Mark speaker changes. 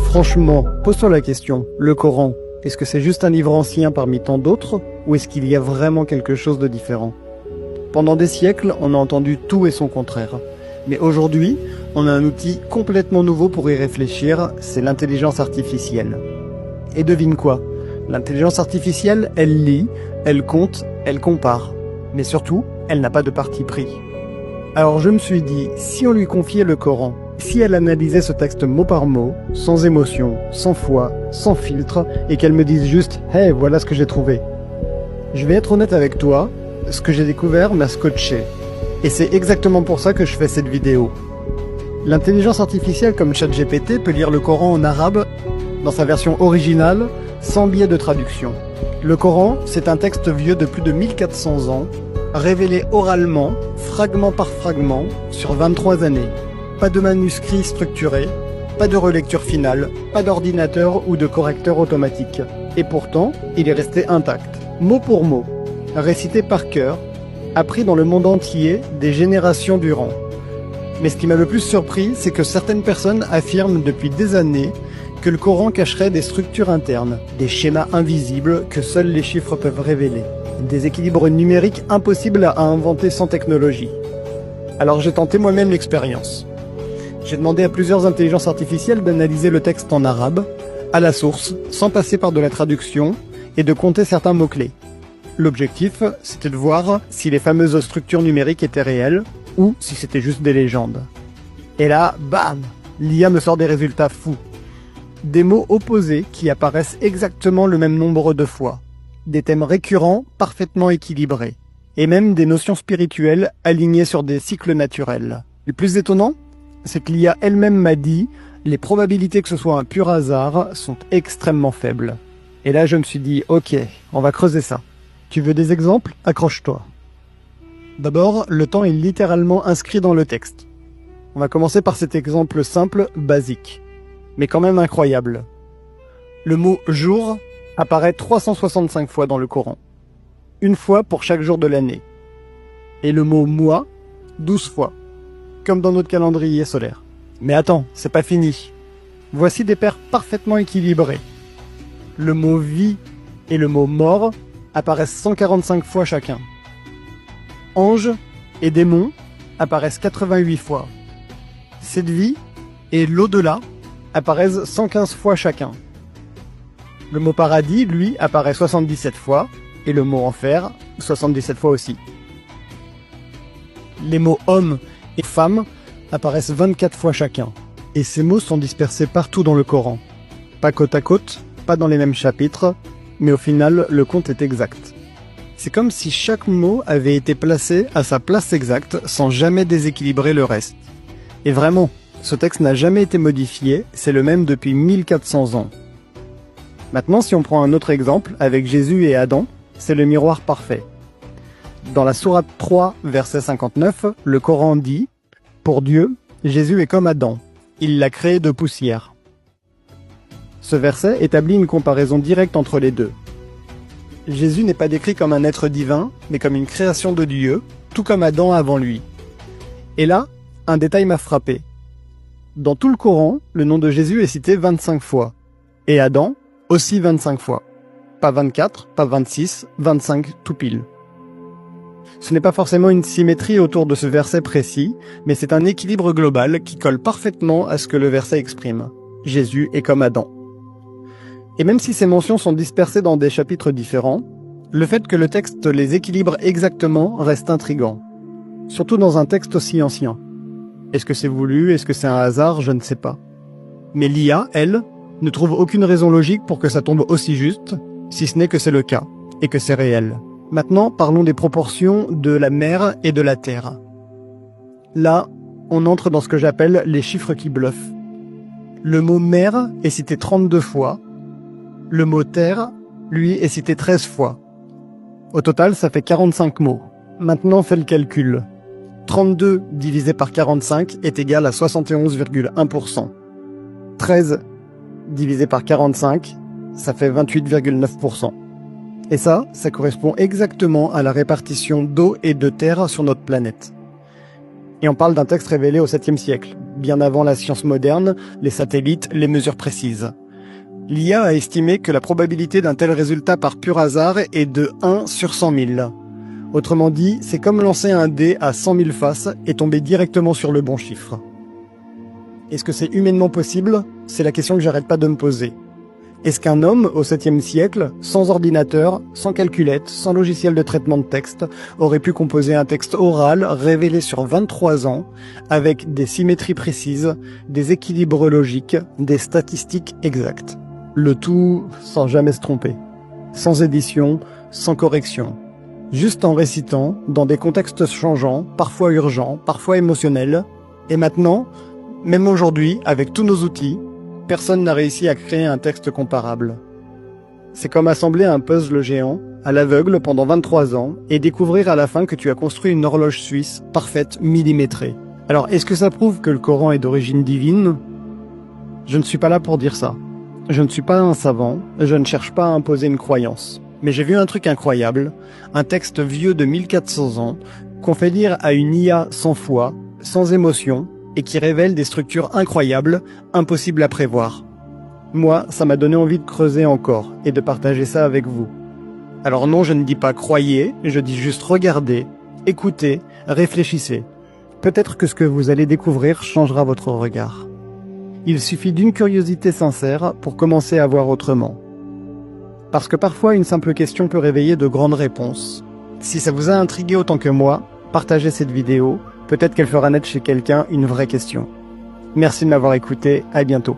Speaker 1: Franchement, pose-toi la question, le Coran, est-ce que c'est juste un livre ancien parmi tant d'autres, ou est-ce qu'il y a vraiment quelque chose de différent? Pendant des siècles, on a entendu tout et son contraire. Mais aujourd'hui, on a un outil complètement nouveau pour y réfléchir, c'est l'intelligence artificielle. Et devine quoi? L'intelligence artificielle, elle lit, elle compte, elle compare. Mais surtout, elle n'a pas de parti pris. Alors je me suis dit, si on lui confiait le Coran, si elle analysait ce texte mot par mot, sans émotion, sans foi, sans filtre, et qu'elle me dise juste « Hey, voilà ce que j'ai trouvé ». Je vais être honnête avec toi, ce que j'ai découvert m'a scotché. Et c'est exactement pour ça que je fais cette vidéo. L'intelligence artificielle comme ChatGPT peut lire le Coran en arabe, dans sa version originale, sans biais de traduction. Le Coran, c'est un texte vieux de plus de 1400 ans, révélé oralement, fragment par fragment, sur 23 années. Pas de manuscrit structuré, pas de relecture finale, pas d'ordinateur ou de correcteur automatique. Et pourtant, il est resté intact, mot pour mot, récité par cœur, appris dans le monde entier, des générations durant. Mais ce qui m'a le plus surpris, c'est que certaines personnes affirment depuis des années que le Coran cacherait des structures internes, des schémas invisibles que seuls les chiffres peuvent révéler, des équilibres numériques impossibles à inventer sans technologie. Alors j'ai tenté moi-même l'expérience. J'ai demandé à plusieurs intelligences artificielles d'analyser le texte en arabe, à la source, sans passer par de la traduction, et de compter certains mots-clés. L'objectif, c'était de voir si les fameuses structures numériques étaient réelles, ou si c'était juste des légendes. Et là, bam, l'IA me sort des résultats fous. Des mots opposés qui apparaissent exactement le même nombre de fois. Des thèmes récurrents, parfaitement équilibrés. Et même des notions spirituelles alignées sur des cycles naturels. Le plus étonnant, c'est que l'IA elle-même m'a dit « Les probabilités que ce soit un pur hasard sont extrêmement faibles ». Et là je me suis dit « Ok, on va creuser ça ». Tu veux des exemples? Accroche-toi. D'abord, le temps est littéralement inscrit dans le texte. On va commencer par cet exemple simple, basique, mais quand même incroyable. Le mot « jour » apparaît 365 fois dans le Coran, une fois pour chaque jour de l'année. Et le mot « mois » 12 fois, comme dans notre calendrier solaire. Mais attends, c'est pas fini. Voici des paires parfaitement équilibrées. Le mot « vie » et le mot « mort » apparaissent 145 fois chacun. Ange et démon apparaissent 88 fois. Cette vie et l'au-delà apparaissent 115 fois chacun. Le mot paradis, lui, apparaît 77 fois, et le mot enfer, 77 fois aussi. Les mots homme et femme apparaissent 24 fois chacun, et ces mots sont dispersés partout dans le Coran. Pas côte à côte, pas dans les mêmes chapitres, mais au final, le compte est exact. C'est comme si chaque mot avait été placé à sa place exacte sans jamais déséquilibrer le reste. Et vraiment, ce texte n'a jamais été modifié, c'est le même depuis 1400 ans. Maintenant, si on prend un autre exemple, avec Jésus et Adam, c'est le miroir parfait. Dans la sourate 3, verset 59, le Coran dit « Pour Dieu, Jésus est comme Adam, il l'a créé de poussière ». Ce verset établit une comparaison directe entre les deux. Jésus n'est pas décrit comme un être divin, mais comme une création de Dieu, tout comme Adam avant lui. Et là, un détail m'a frappé. Dans tout le Coran, le nom de Jésus est cité 25 fois. Et Adam, aussi 25 fois. Pas 24, pas 26, 25 tout pile. Ce n'est pas forcément une symétrie autour de ce verset précis, mais c'est un équilibre global qui colle parfaitement à ce que le verset exprime. Jésus est comme Adam. Et même si ces mentions sont dispersées dans des chapitres différents, le fait que le texte les équilibre exactement reste intriguant. Surtout dans un texte aussi ancien. Est-ce que c'est voulu? Est-ce que c'est un hasard? Je ne sais pas. Mais l'IA, elle, ne trouve aucune raison logique pour que ça tombe aussi juste, si ce n'est que c'est le cas, et que c'est réel. Maintenant, parlons des proportions de la mer et de la terre. Là, on entre dans ce que j'appelle les chiffres qui bluffent. Le mot mer est cité 32 fois, le mot terre, lui, est cité 13 fois. Au total, ça fait 45 mots. Maintenant, fais le calcul. 32 divisé par 45 est égal à 71,1%. 13 divisé par 45, ça fait 28,9%. Et ça correspond exactement à la répartition d'eau et de terre sur notre planète. Et on parle d'un texte révélé au 7e siècle, bien avant la science moderne, les satellites, les mesures précises. L'IA a estimé que la probabilité d'un tel résultat par pur hasard est de 1 sur 100 000. Autrement dit, c'est comme lancer un dé à 100 000 faces et tomber directement sur le bon chiffre. Est-ce que c'est humainement possible? C'est la question que j'arrête pas de me poser. Est-ce qu'un homme, au 7e siècle, sans ordinateur, sans calculette, sans logiciel de traitement de texte, aurait pu composer un texte oral révélé sur 23 ans, avec des symétries précises, des équilibres logiques, des statistiques exactes? Le tout sans jamais se tromper. Sans édition, sans correction. Juste en récitant, dans des contextes changeants, parfois urgents, parfois émotionnels. Et maintenant, même aujourd'hui, avec tous nos outils, personne n'a réussi à créer un texte comparable. C'est comme assembler un puzzle géant, à l'aveugle pendant 23 ans, et découvrir à la fin que tu as construit une horloge suisse, parfaite, millimétrée. Alors, est-ce que ça prouve que le Coran est d'origine divine? Je ne suis pas là pour dire ça. Je ne suis pas un savant, je ne cherche pas à imposer une croyance. Mais j'ai vu un truc incroyable, un texte vieux de 1400 ans, qu'on fait lire à une IA sans foi, sans émotion, et qui révèle des structures incroyables, impossibles à prévoir. Moi, ça m'a donné envie de creuser encore, et de partager ça avec vous. Alors non, je ne dis pas croyez, je dis juste regardez, écoutez, réfléchissez. Peut-être que ce que vous allez découvrir changera votre regard. Il suffit d'une curiosité sincère pour commencer à voir autrement. Parce que parfois, une simple question peut réveiller de grandes réponses. Si ça vous a intrigué autant que moi, partagez cette vidéo, peut-être qu'elle fera naître chez quelqu'un une vraie question. Merci de m'avoir écouté, à bientôt.